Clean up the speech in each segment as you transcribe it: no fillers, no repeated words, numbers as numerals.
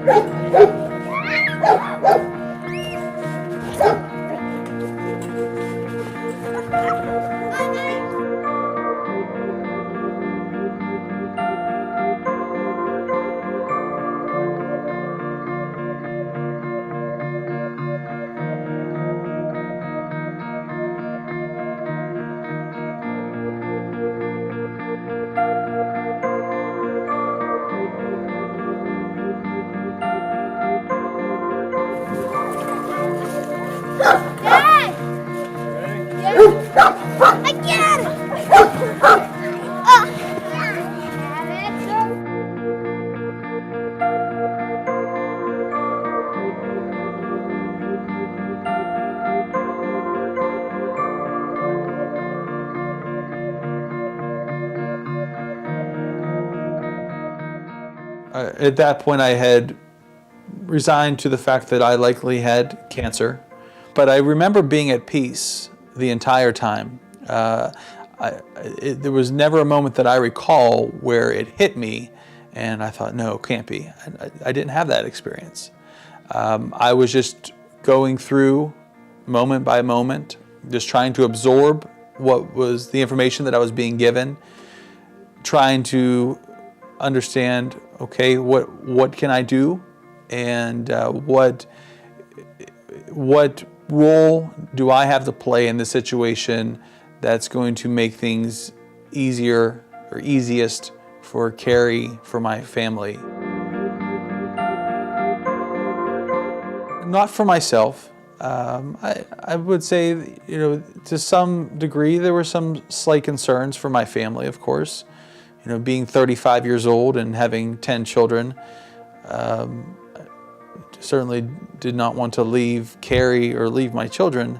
Dad! Dad! I get it! At that point, I had resigned to the fact that I likely had cancer, but I remember being at peace the entire time. There was never a moment that I recall where it hit me and I thought, no, it can't be. I didn't have that experience. I was just going through moment by moment, just trying to absorb what was the information that I was being given, trying to understand, okay, what can I do, and what role do I have to play in this situation that's going to make things easier or easiest for Carrie, for my family. Not for myself. I would say, to some degree, there were some slight concerns for my family, of course. Being 35 years old and having 10 children, certainly did not want to leave Carrie or leave my children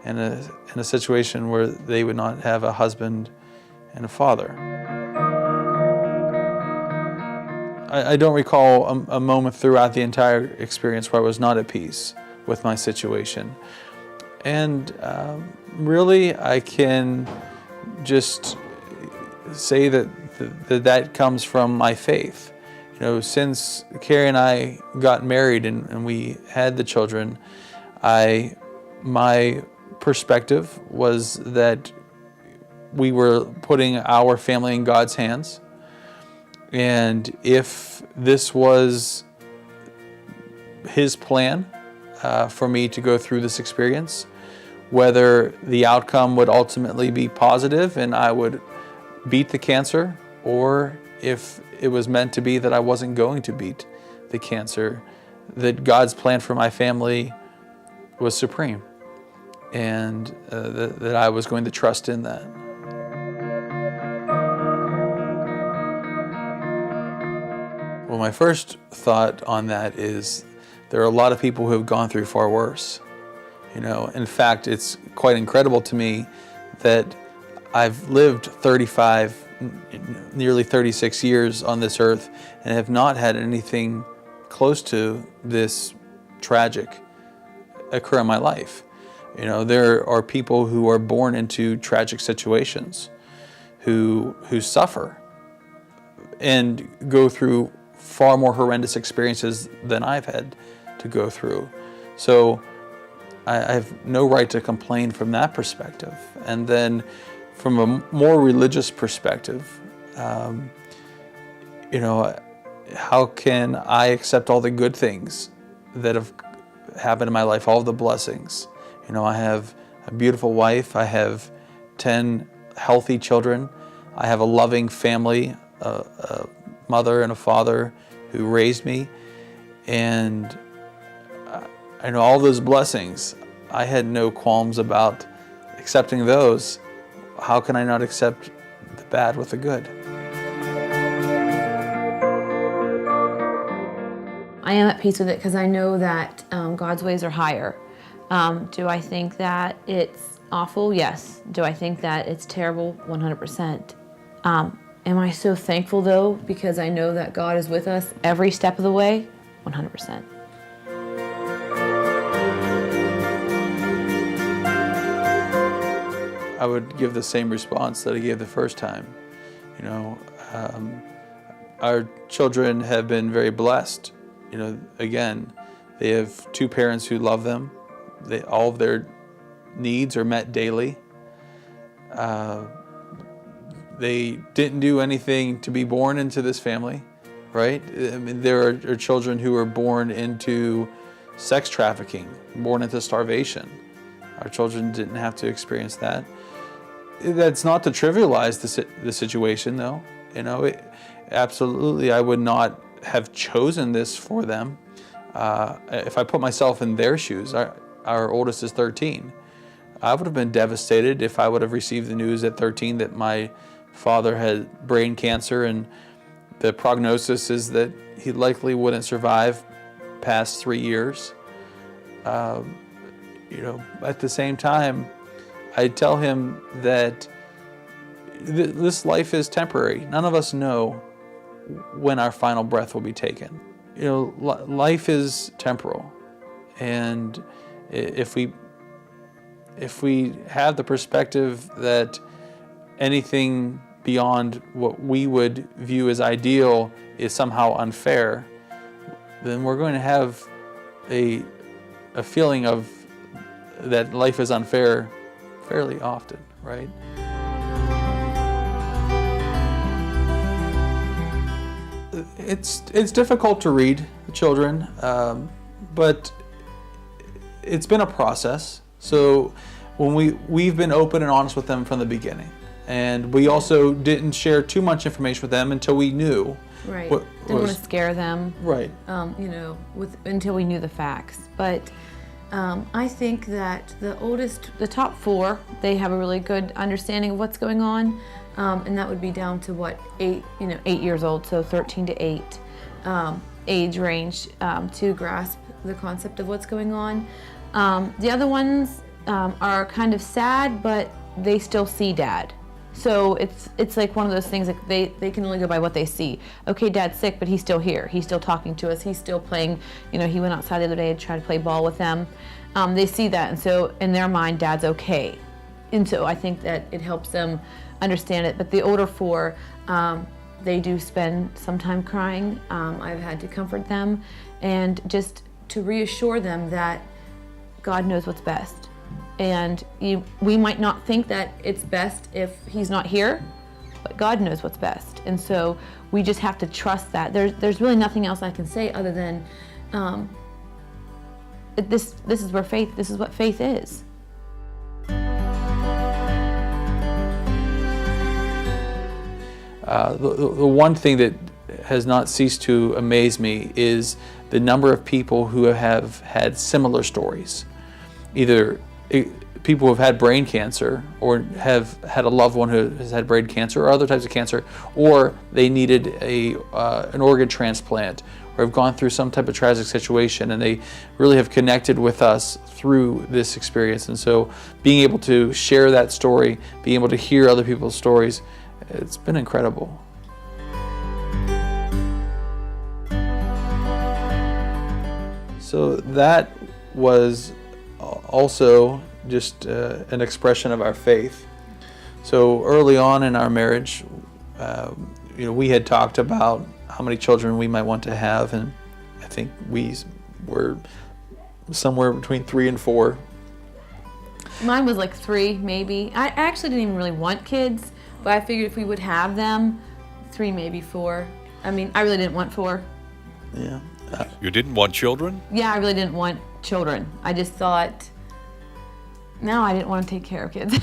in a situation where they would not have a husband and a father. I don't recall a moment throughout the entire experience where I was not at peace with my situation. And really, I can just say that comes from my faith. Since Carrie and I got married and we had the children, my perspective was that we were putting our family in God's hands. And if this was His plan for me to go through this experience, whether the outcome would ultimately be positive and I would beat the cancer, or if it was meant to be that I wasn't going to beat the cancer, that God's plan for my family was supreme, and that I was going to trust in that. Well, my first thought on that is there are a lot of people who have gone through far worse. In fact, it's quite incredible to me that I've lived 35, nearly 36 years on this earth and have not had anything close to this tragic occur in my life. There are people who are born into tragic situations, who suffer and go through far more horrendous experiences than I've had to go through. So I have no right to complain from that perspective. And then from a more religious perspective, how can I accept all the good things that have happened in my life, all the blessings? I have a beautiful wife, I have 10 healthy children, I have a loving family, a mother and a father who raised me, and I know all those blessings. I had no qualms about accepting those. How can I not accept the bad with the good? I am at peace with it because I know that God's ways are higher. Do I think that it's awful? Yes. Do I think that it's terrible? 100%. Am I so thankful though because I know that God is with us every step of the way? 100%. I would give the same response that I gave the first time. Our children have been very blessed, again, they have two parents who love them. All of their needs are met daily. They didn't do anything to be born into this family, right? I mean, there are children who are born into sex trafficking, born into starvation. Our children didn't have to experience that. That's not to trivialize the situation, though. Absolutely, I would not have chosen this for them. If I put myself in their shoes, our oldest is 13. I would have been devastated if I would have received the news at 13 that my father had brain cancer, and the prognosis is that he likely wouldn't survive past 3 years. At the same time, I tell him that this life is temporary. None of us know when our final breath will be taken. Life is temporal, and if we have the perspective that anything beyond what we would view as ideal is somehow unfair, then we're going to have a feeling of that life is unfair fairly often, right? It's difficult to read children, but it's been a process. So when we've been open and honest with them from the beginning, and we also didn't share too much information with them until we knew. Right. Didn't want to scare them. Right. Until we knew the facts. But I think that the top four, they have a really good understanding of what's going on, and that would be down to 8 years old, so 13 to 8 age range to grasp the concept of what's going on. The other ones are kind of sad, but they still see Dad. So it's like one of those things that they can only go by what they see. Okay, Dad's sick, but he's still here. He's still talking to us. He's still playing. He went outside the other day and tried to play ball with them. They see that, and so in their mind, Dad's okay. And so I think that it helps them understand it. But the older four, they do spend some time crying. I've had to comfort them and just to reassure them that God knows what's best. And we might not think that it's best if he's not here, but God knows what's best. And so we just have to trust that. There's really nothing else I can say other than this is what faith is. The one thing that has not ceased to amaze me is the number of people who have had similar stories. Either people who have had brain cancer, or have had a loved one who has had brain cancer or other types of cancer, or they needed an organ transplant, or have gone through some type of tragic situation, and they really have connected with us through this experience. And so being able to share that story, being able to hear other people's stories, it's been incredible. So that was also just an expression of our faith. So early on in our marriage, we had talked about how many children we might want to have, and I think we were somewhere between 3 and 4. Mine was like 3, maybe. I actually didn't even really want kids, but I figured if we would have them, 3, maybe 4. I mean, I really didn't want 4. Yeah. You didn't want children? Yeah, I really didn't want children. I just thought, no, I didn't want to take care of kids.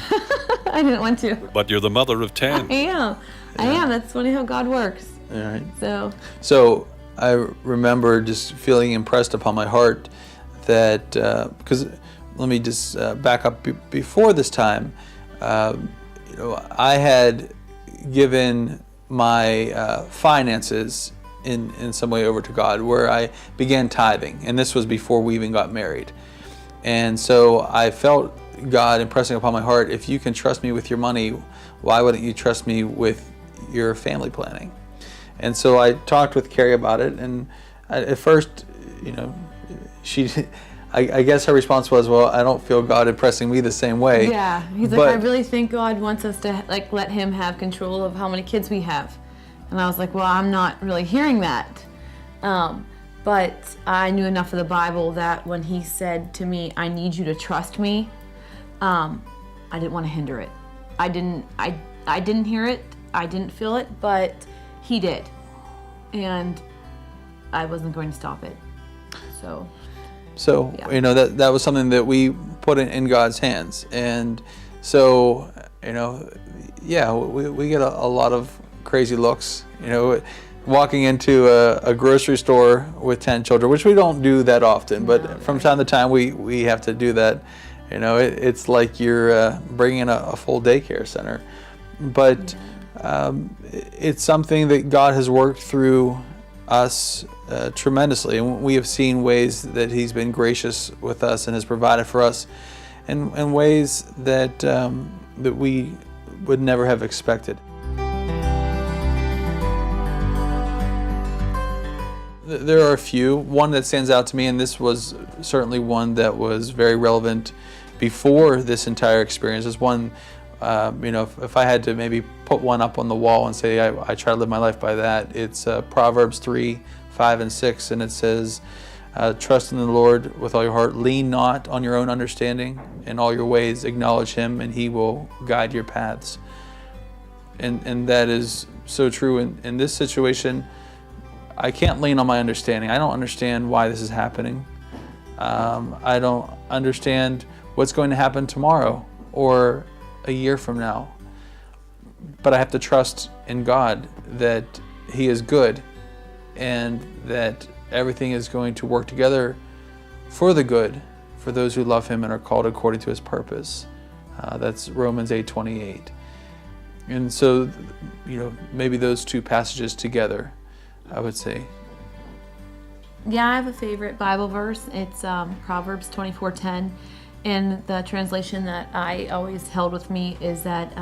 I didn't want to. But you're the mother of 10. I am. That's funny how God works. All right. So I remember just feeling impressed upon my heart that, because let me just back up before this time, I had given my finances in some way over to God, where I began tithing, and this was before we even got married. And so I felt God impressing upon my heart, if you can trust me with your money, why wouldn't you trust me with your family planning? And so I talked with Carrie about it, and at first, I guess her response was, well, I don't feel God impressing me the same way. Yeah, he's like, I really think God wants us to let him have control of how many kids we have. And I was like, well, I'm not really hearing that. But I knew enough of the Bible that when he said to me, I need you to trust me, I didn't want to hinder it. I didn't hear it, I didn't feel it, but he did. And I wasn't going to stop it. So, you know, that was something that we put in God's hands. And so, you know, yeah, we get a lot of crazy looks, you know, walking into a grocery store with 10 children, which we don't do that often, but from time to time we have to do that. You know, it's like you're bringing in a full daycare center. But it's something that God has worked through us tremendously, and we have seen ways that He's been gracious with us and has provided for us in ways that that we would never have expected. There are a few. One that stands out to me, and this was certainly one that was very relevant before this entire experience, is one, you know, if I had to maybe put one up on the wall and say I try to live my life by that, it's Proverbs 3, 5, and 6, and it says, trust in the Lord with all your heart, lean not on your own understanding, in all your ways acknowledge Him, and He will guide your paths. And that is so true in this situation. I can't lean on my understanding. I don't understand why this is happening. I don't understand what's going to happen tomorrow or a year from now. But I have to trust in God that He is good and that everything is going to work together for the good for those who love Him and are called according to His purpose. That's Romans 8:28. And so, you know, maybe those two passages together, I would say. Yeah, I have a favorite Bible verse. It's Proverbs 24:10. And the translation that I always held with me is that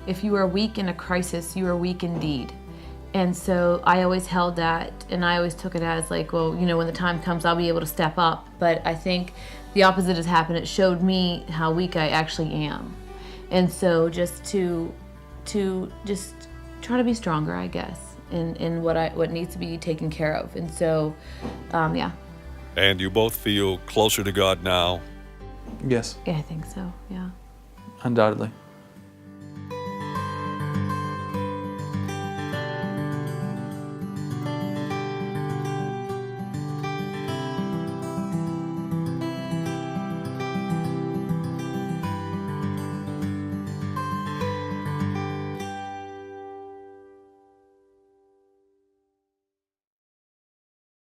if you are weak in a crisis, you are weak indeed. And so I always held that, and I always took it as like, well, you know, when the time comes, I'll be able to step up. But I think the opposite has happened. It showed me how weak I actually am. And so just to just try to be stronger, I guess, in what needs to be taken care of. And so, yeah. And you both feel closer to God now? Yes. Yeah, I think so, yeah. Undoubtedly.